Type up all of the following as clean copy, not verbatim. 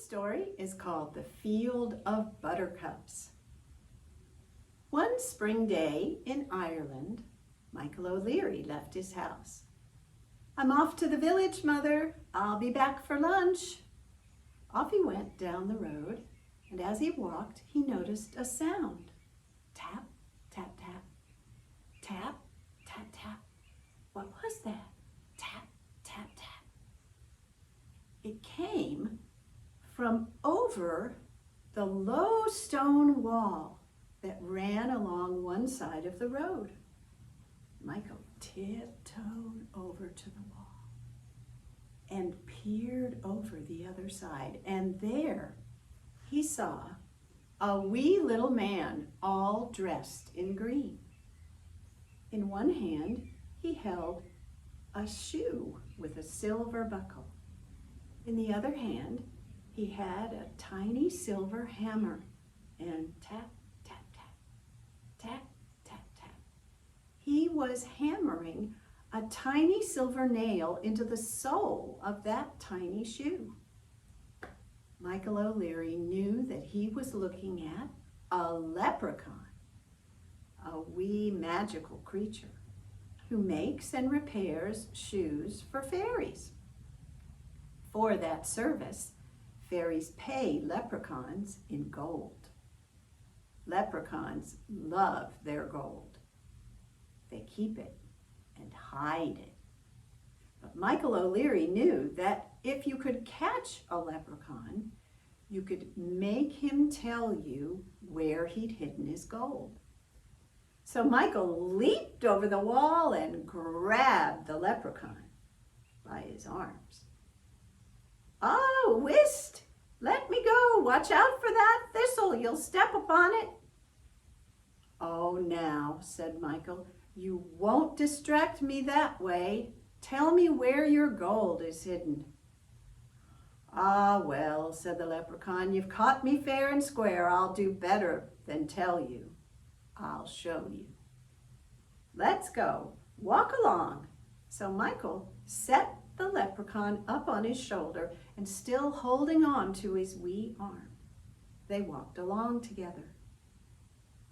story is called The Field of Buttercups. One spring day in Ireland, Michael O'Leary left his house. "I'm off to the village, Mother. I'll be back for lunch." Off he went down the road, and as he walked, he noticed a sound. Tap, tap, tap. Tap, tap, tap. What was that? Tap, tap, tap. It came from over the low stone wall that ran along one side of the road. Michael tiptoed over to the wall and peered over the other side, and there he saw a wee little man all dressed in green. In one hand, he held a shoe with a silver buckle. In the other hand, he had a tiny silver hammer, and tap, tap, tap, tap, tap, tap. He was hammering a tiny silver nail into the sole of that tiny shoe. Michael O'Leary knew that he was looking at a leprechaun, a wee magical creature who makes and repairs shoes for fairies. For that service, fairies pay leprechauns in gold. Leprechauns love their gold. They keep it and hide it. But Michael O'Leary knew that if you could catch a leprechaun, you could make him tell you where he'd hidden his gold. So Michael leaped over the wall and grabbed the leprechaun by his arms. "Oh, whist! Let me go! Watch out for that thistle! You'll step upon it!" "Oh, now," said Michael, "you won't distract me that way. Tell me where your gold is hidden." "Ah, well," said the leprechaun, "you've caught me fair and square. I'll do better than tell you. I'll show you. Let's go. Walk along." So Michael set the leprechaun up on his shoulder and still holding on to his wee arm. They walked along together.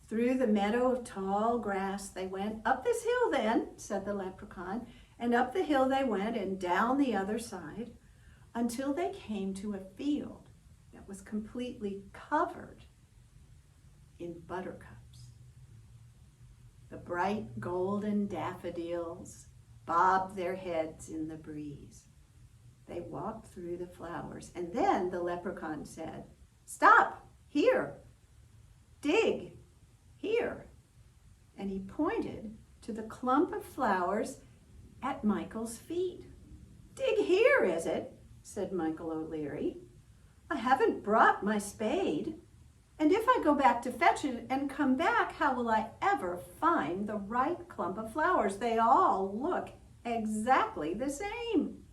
Through the meadow of tall grass they went. "Up this hill then," said the leprechaun, and up the hill they went and down the other side until they came to a field that was completely covered in buttercups. The bright golden daffodils bobbed their heads in the breeze. They walked through the flowers, and then the leprechaun said, "Stop, here, dig, here." And he pointed to the clump of flowers at Michael's feet. "Dig here, is it?" said Michael O'Leary. "I haven't brought my spade. And if I go back to fetch it and come back, how will I ever find the right clump of flowers? They all look exactly the same.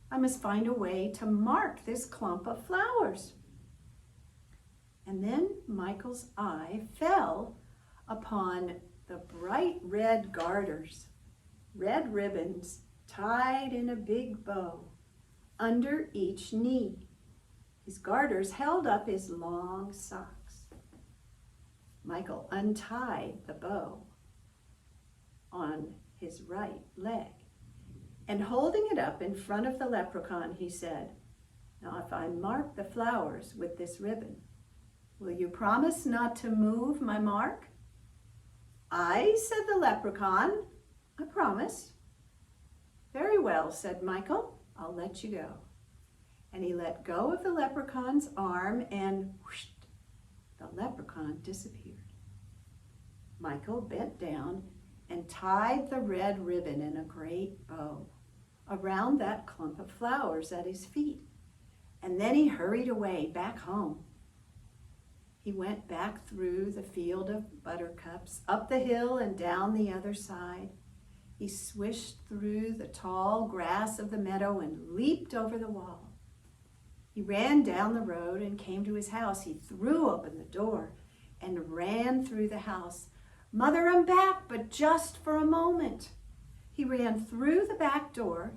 I must find a way to mark this clump of flowers." And then Michael's eye fell upon the bright red garters, red ribbons tied in a big bow under each knee. His garters held up his long socks. Michael untied the bow on his right leg, and holding it up in front of the leprechaun, he said, "Now if I mark the flowers with this ribbon, will you promise not to move my mark?" "Aye," said the leprechaun, "I promise." "Very well," said Michael, "I'll let you go." And he let go of the leprechaun's arm, and whoosh, the leprechaun disappeared. Michael bent down and tied the red ribbon in a great bow around that clump of flowers at his feet. And then he hurried away back home. He went back through the field of buttercups, up the hill and down the other side. He swished through the tall grass of the meadow and leaped over the wall. He ran down the road and came to his house. He threw open the door and ran through the house. "Mother, I'm back, but just for a moment." He ran through the back door,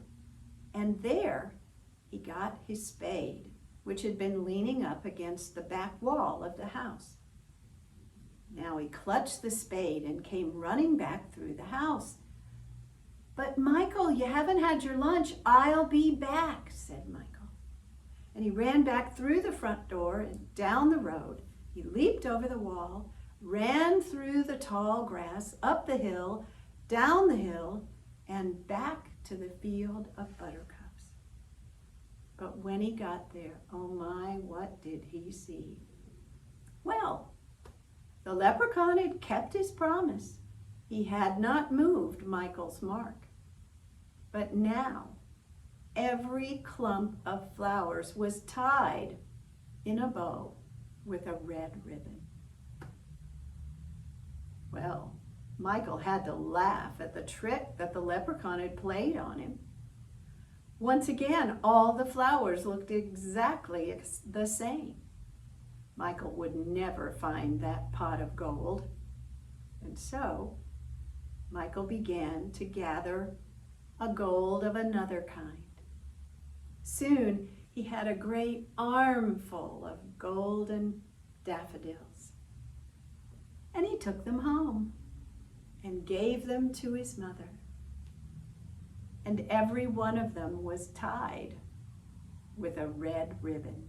and there he got his spade which had been leaning up against the back wall of the house. Now he clutched the spade and came running back through the house. "But Michael, you haven't had your lunch. I'll be back," said Michael. And he ran back through the front door and down the road. He leaped over the wall, ran through the tall grass, up the hill, down the hill, and back to the field of buttercups. But when he got there, oh my, what did he see? Well, the leprechaun had kept his promise. He had not moved Michael's mark. But now, every clump of flowers was tied in a bow with a red ribbon. Well, Michael had to laugh at the trick that the leprechaun had played on him. Once again, all the flowers looked exactly the same. Michael would never find that pot of gold. And so, Michael began to gather a gold of another kind. Soon, he had a great armful of golden daffodils. And he took them home and gave them to his mother. And every one of them was tied with a red ribbon.